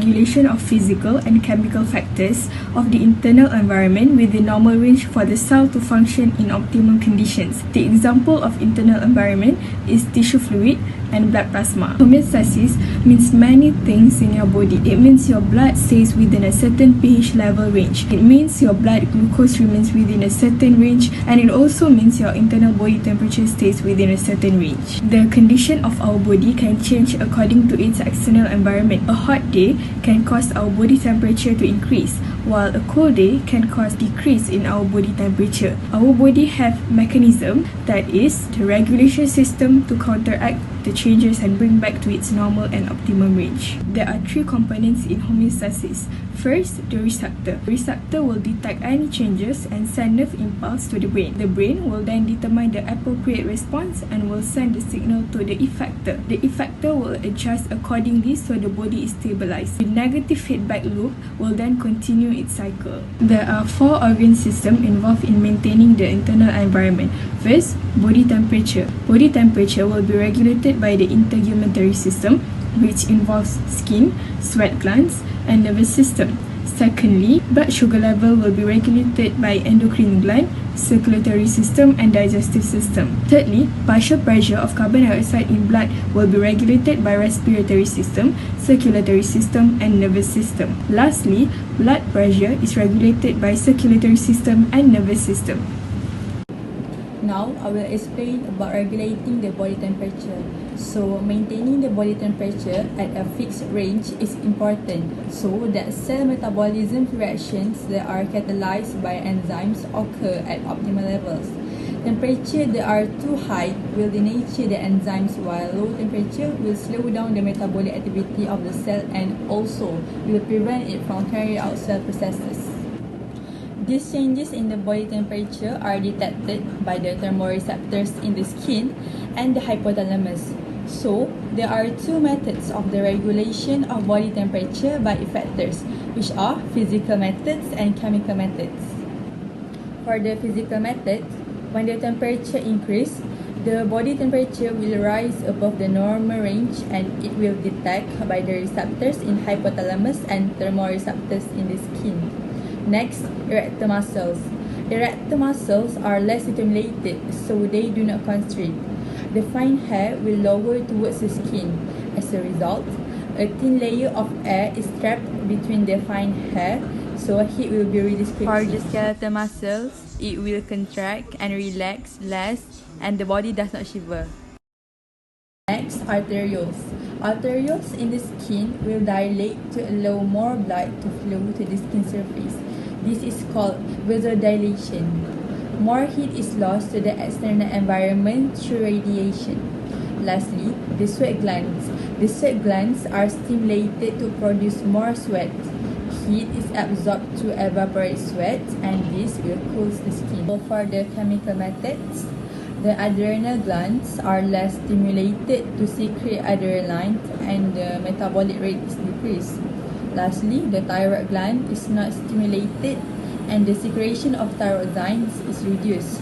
regulation of physical and chemical factors of the internal environment within normal range for the cell to function in optimum conditions. The example of internal environment is tissue fluid and blood plasma. Homeostasis means many things in your body. It means your blood stays within a certain pH level range. It means your blood glucose remains within a certain range, and it also means your internal body temperature stays within a certain range. The condition of our body can change according to its external environment. A hot day can cause our body temperature to increase, while a cold day can cause decrease in our body temperature. Our body have mechanism, that is, the regulation system to counteract the changes and bring back to its normal and optimum range. There are three components in homeostasis. First, the receptor. The receptor will detect any changes and send nerve impulse to the brain. The brain will then determine the appropriate response and will send the signal to the effector. The effector will adjust accordingly so the body is stabilized. The negative feedback loop will then continue its cycle. There are four organ systems involved in maintaining the internal environment. First, body temperature. Body temperature will be regulated by the integumentary system, which involves skin, sweat glands, and nervous system. Secondly, blood sugar level will be regulated by endocrine gland, circulatory system, and digestive system. Thirdly, partial pressure of carbon dioxide in blood will be regulated by respiratory system, circulatory system, and nervous system. Lastly, blood pressure is regulated by circulatory system and nervous system. Now, I will explain about regulating the body temperature. So, maintaining the body temperature at a fixed range is important so that cell metabolism reactions that are catalyzed by enzymes occur at optimal levels. Temperature that are too high will denature the enzymes, while low temperature will slow down the metabolic activity of the cell and also will prevent it from carrying out cell processes. These changes in the body temperature are detected by the thermoreceptors in the skin and the hypothalamus. So, there are two methods of the regulation of body temperature by effectors, which are physical methods and chemical methods. For the physical method, when the temperature increases, the body temperature will rise above the normal range and it will detect by the receptors in hypothalamus and thermoreceptors in the skin. Next, erector muscles. Erector muscles are less stimulated, so they do not constrict. The fine hair will lower towards the skin. As a result, a thin layer of air is trapped between the fine hair, so heat will be released quickly. For the skeletal muscles, it will contract and relax less, and the body does not shiver. Next, arterioles. Arterioles in the skin will dilate to allow more blood to flow to the skin surface. This is called vasodilation. More heat is lost to the external environment through radiation. Lastly, the sweat glands. The sweat glands are stimulated to produce more sweat. Heat is absorbed to evaporate sweat, and this will cool the skin. So for the chemical methods, the adrenal glands are less stimulated to secrete adrenaline and the metabolic rate is decreased. Lastly, the thyroid gland is not stimulated and the secretion of thyroxines is reduced.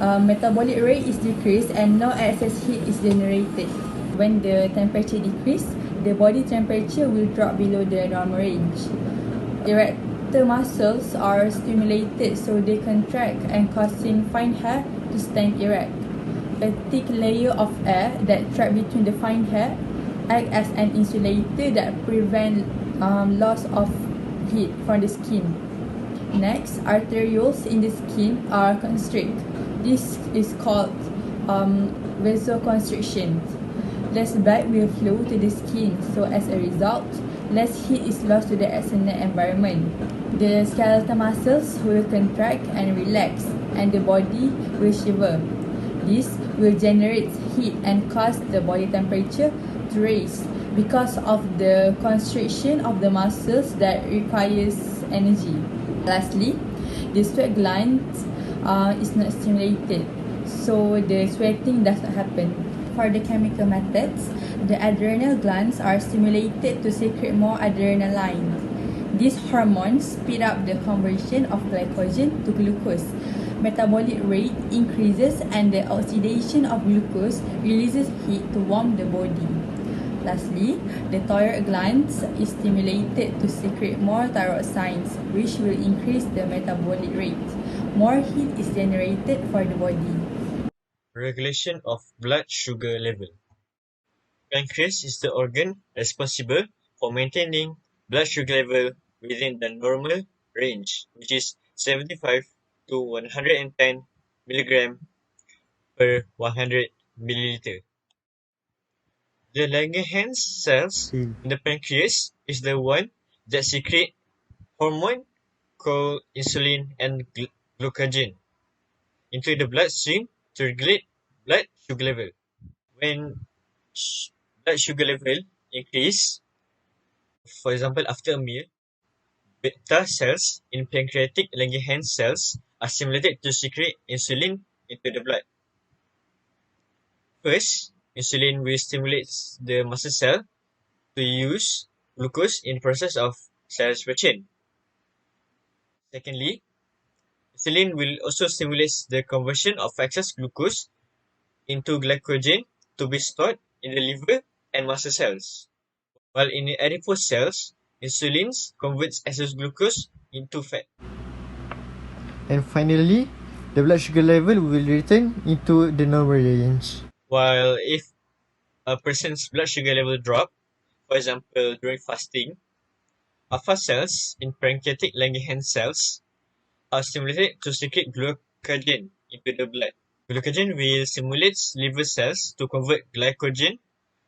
Metabolic rate is decreased and no excess heat is generated. When the temperature decreases, the body temperature will drop below the normal range. Erector muscles are stimulated so they contract and causing fine hair to stand erect. A thick layer of air that trapped between the fine hair acts as an insulator that prevents loss of heat from the skin. Next, arterioles in the skin are constrict. This is called vasoconstriction. Less blood will flow to the skin, so as a result, less heat is lost to the external environment. The skeletal muscles will contract and relax, and the body will shiver. This will generate heat and cause the body temperature to raise because of the constriction of the muscles that requires energy. Lastly, the sweat gland is not stimulated, so the sweating does not happen. For the chemical methods, the adrenal glands are stimulated to secrete more adrenaline. These hormones speed up the conversion of glycogen to glucose. Metabolic rate increases and the oxidation of glucose releases heat to warm the body. Lastly, the thyroid glands is stimulated to secrete more thyroxines, which will increase the metabolic rate. More heat is generated for the body. Regulation of blood sugar level. Pancreas is the organ responsible for maintaining blood sugar level within the normal range, which is 75 to 110 milligram per 100 milliliter. The Langerhans cells in the pancreas is the one that secrete hormone called insulin and glucagon into the bloodstream to regulate blood sugar level. When blood sugar level increase, for example after a meal, beta cells in pancreatic Langerhans cells are stimulated to secrete insulin into the blood. First, insulin will stimulate the muscle cell to use glucose in the process of cell respiration. Secondly, insulin will also stimulate the conversion of excess glucose into glycogen to be stored in the liver and muscle cells. While in the adipose cells, insulin converts excess glucose into fat. And finally, the blood sugar level will return into the normal range. While if a person's blood sugar level drop, for example during fasting, alpha cells in pancreatic Langerhans cells are stimulated to secrete glucagon into the blood. Glucagon will stimulate liver cells to convert glycogen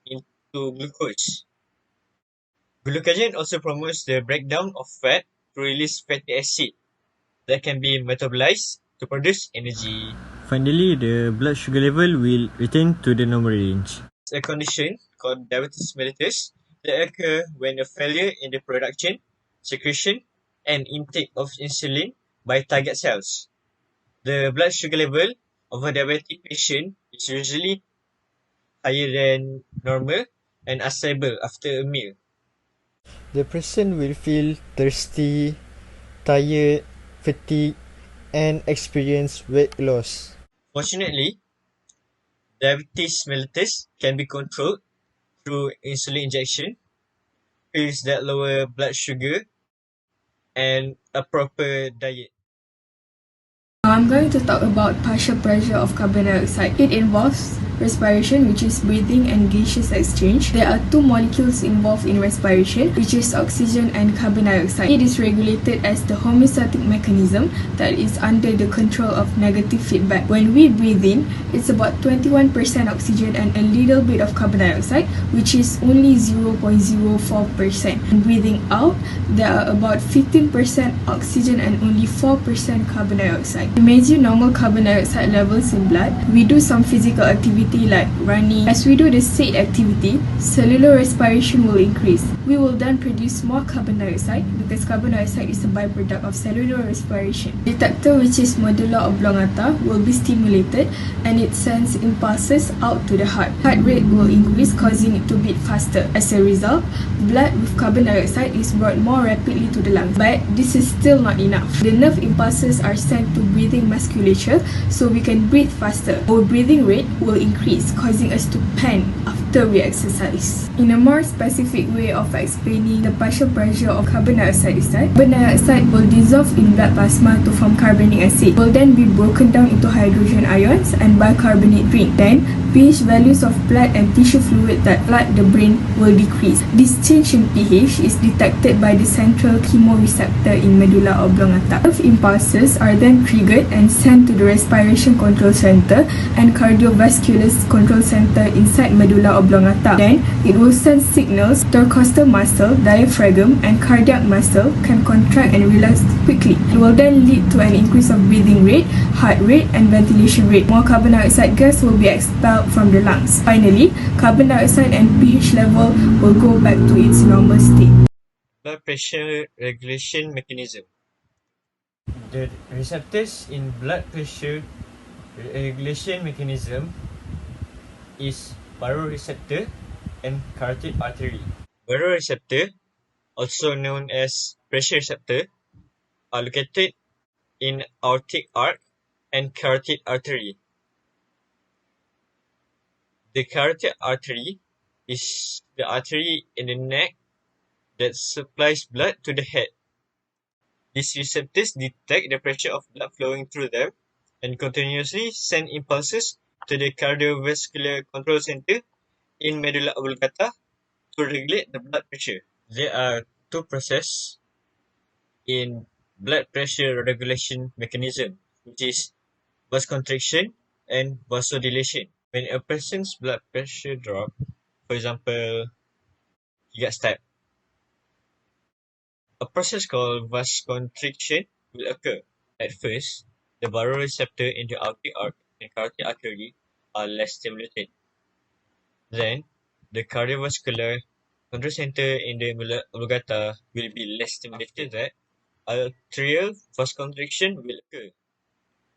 into glucose. Glucagon also promotes the breakdown of fat to release fatty acid that can be metabolized to produce energy. Finally, the blood sugar level will return to the normal range. It's a condition called diabetes mellitus that occurs when a failure in the production, secretion, and intake of insulin by target cells. The blood sugar level of a diabetic patient is usually higher than normal and unstable after a meal. The person will feel thirsty, tired, fatigued, and experience weight loss. Fortunately, diabetes mellitus can be controlled through insulin injection, pills that lower blood sugar, and a proper diet. Now I'm going to talk about partial pressure of carbon dioxide. It involves respiration, which is breathing and gaseous exchange. There are two molecules involved in respiration, which is oxygen and carbon dioxide. It is regulated as the homeostatic mechanism that is under the control of negative feedback. When we breathe in, it's about 21% oxygen and a little bit of carbon dioxide, which is only 0.04%. And breathing out, there are about 15% oxygen and only 4% carbon dioxide. Imagine normal carbon dioxide levels in blood. We do some physical activity like running. As we do the said activity, cellular respiration will increase. We will then produce more carbon dioxide because carbon dioxide is a byproduct of cellular respiration. Detector, which is medulla oblongata, will be stimulated and it sends impulses out to the heart. Heart rate will increase, causing it to beat faster. As a result, blood with carbon dioxide is brought more rapidly to the lungs. But this is still not enough. The nerve impulses are sent to breathing musculature so we can breathe faster. Our breathing rate will increase, causing us to pant after we exercise. In a more specific way of explaining the partial pressure of carbon dioxide is that carbon dioxide will dissolve in blood plasma to form carbonic acid. It will then be broken down into hydrogen ions and bicarbonate ring. Then pH values of blood and tissue fluid that flood the brain will decrease. This change in pH is detected by the central chemoreceptor in medulla oblongata. Nerve impulses are then triggered and sent to the respiration control center and cardiovascular control center inside medulla oblongata. Then it will send signals to intercostal muscle, diaphragm, and cardiac muscle can contract and relax quickly. It will then lead to an increase of breathing rate, heart rate, and ventilation rate. More carbon dioxide gas will be expelled from the lungs. Finally, carbon dioxide and pH level will go back to its normal state. Blood pressure regulation mechanism. The receptors in blood pressure regulation mechanism is baroreceptor and carotid artery. Baroreceptor, also known as pressure receptor, are located in aortic arc and carotid artery. The carotid artery is the artery in the neck that supplies blood to the head. These receptors detect the pressure of blood flowing through them and continuously send impulses to the cardiovascular control center in medulla oblongata to regulate the blood pressure. There are two processes in blood pressure regulation mechanism, which is vasoconstriction and vasodilation. When a person's blood pressure drops, for example, he got stabbed, a process called vasoconstriction will occur. At first, the baroreceptor in the aortic arc and carotid artery are less stimulated. Then, the cardiovascular control center in the medulla oblongata will be less stimulated. After that, arterial vasoconstriction will occur.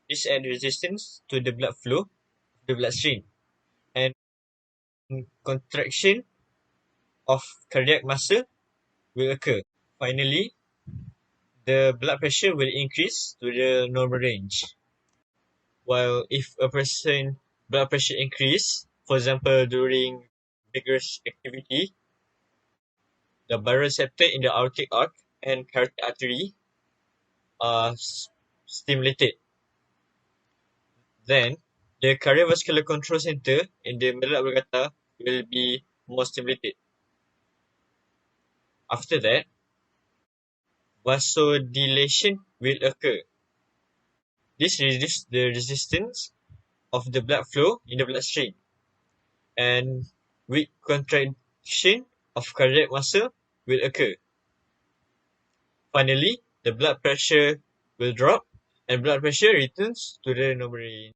This adds resistance to the blood flow of the bloodstream and contraction of cardiac muscle will occur. Finally, the blood pressure will increase to the normal range. While if a person blood pressure increase, for example during vigorous activity, the baroreceptor in the aortic arc and carotid artery are stimulated. Then, the cardiovascular control center in the medulla oblongata will be more stimulated. After that, vasodilation will occur. This reduces the resistance of the blood flow in the bloodstream, and weak contraction of cardiac muscle will occur. Finally, the blood pressure will drop and blood pressure returns to the normal range.